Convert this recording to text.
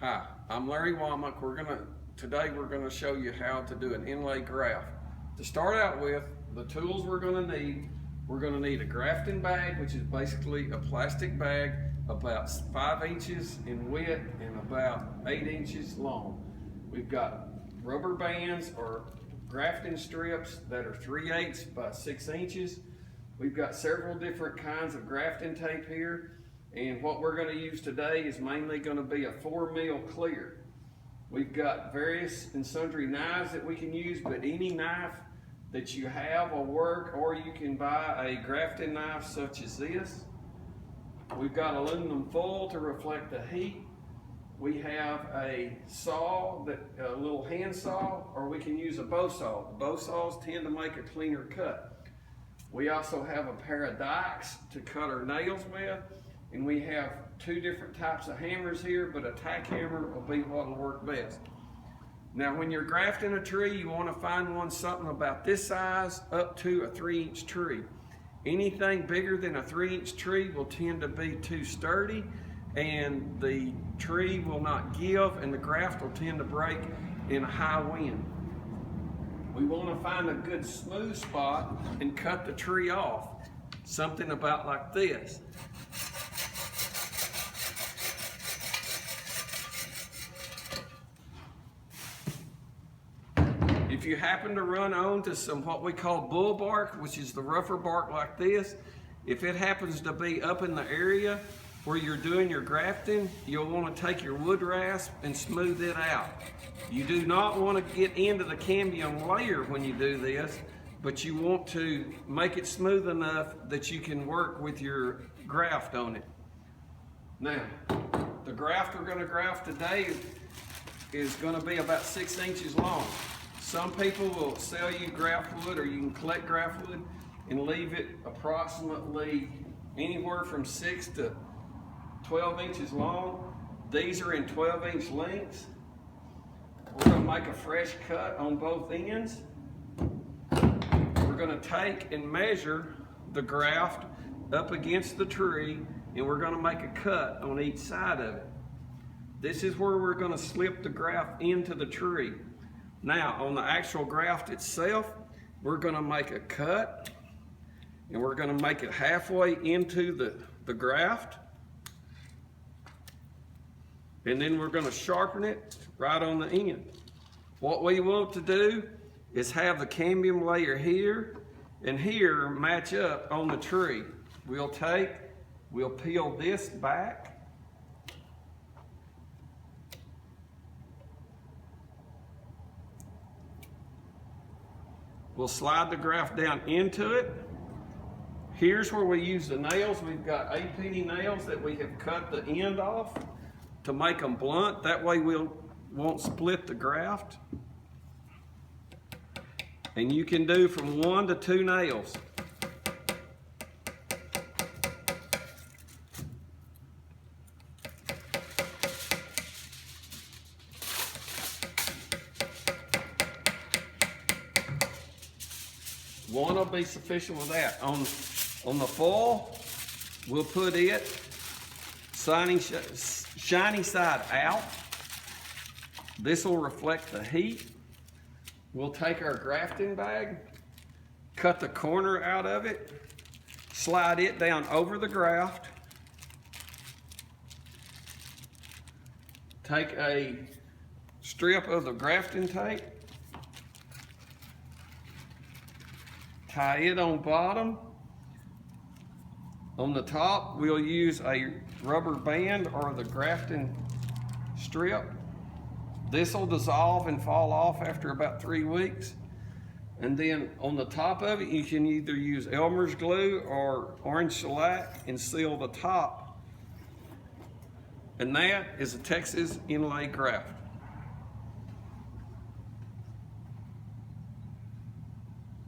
Hi, I'm Larry Womack. Today we're gonna show you how to do an inlay graft. To start out with, the tools we're gonna need a grafting bag, which is basically a plastic bag about 5 inches in width and about 8 inches long. We've got rubber bands or grafting strips that are 3/8 by 6 inches. We've got several different kinds of grafting tape here. And what we're going to use today is mainly going to be a 4mm clear. We've got various and sundry knives that we can use, but any knife that you have will work, or you can buy a grafting knife such as this. We've got aluminum foil to reflect the heat. We have a saw, a little hand saw, or we can use a bow saw. Bow saws tend to make a cleaner cut. We also have a pair of dikes to cut our nails with. And we have 2 different types of hammers here, but a tack hammer will be what will work best. Now when you're grafting a tree, you want to find one something about this size up to a 3-inch tree. Anything bigger than a 3-inch tree will tend to be too sturdy, and the tree will not give, and the graft will tend to break in a high wind. We want to find a good smooth spot and cut the tree off. Something about like this. If you happen to run onto some what we call bull bark, which is the rougher bark like this, if it happens to be up in the area where you're doing your grafting, you'll want to take your wood rasp and smooth it out. You do not want to get into the cambium layer when you do this, but you want to make it smooth enough that you can work with your graft on it. Now, the graft we're going to graft today is going to be about 6 inches long. Some people will sell you graft wood, or you can collect graft wood and leave it approximately anywhere from 6 to 12 inches long. These are in 12-inch lengths. We're going to make a fresh cut on both ends. We're going to take and measure the graft up against the tree, and we're going to make a cut on each side of it. This is where we're going to slip the graft into the tree. Now, on the actual graft itself, we're going to make a cut, and we're going to make it halfway into the graft. And then we're going to sharpen it right on the end. What we want to do is have the cambium layer here and here match up on the tree. We'll peel this back. We'll slide the graft down into it. Here's where we use the nails. We've got 8-penny nails that we have cut the end off to make them blunt. That way we won't split the graft. And you can do from 1 to 2 nails. One will be sufficient with that. On the foil, we'll put it shiny side out. This will reflect the heat. We'll take our grafting bag, cut the corner out of it, slide it down over the graft, take a strip of the grafting tape, tie it on bottom. On the top, we'll use a rubber band or the grafting strip. This will dissolve and fall off after about 3 weeks. And then on the top of it, you can either use Elmer's glue or orange shellac and seal the top. And that is a Texas Inlay Graft.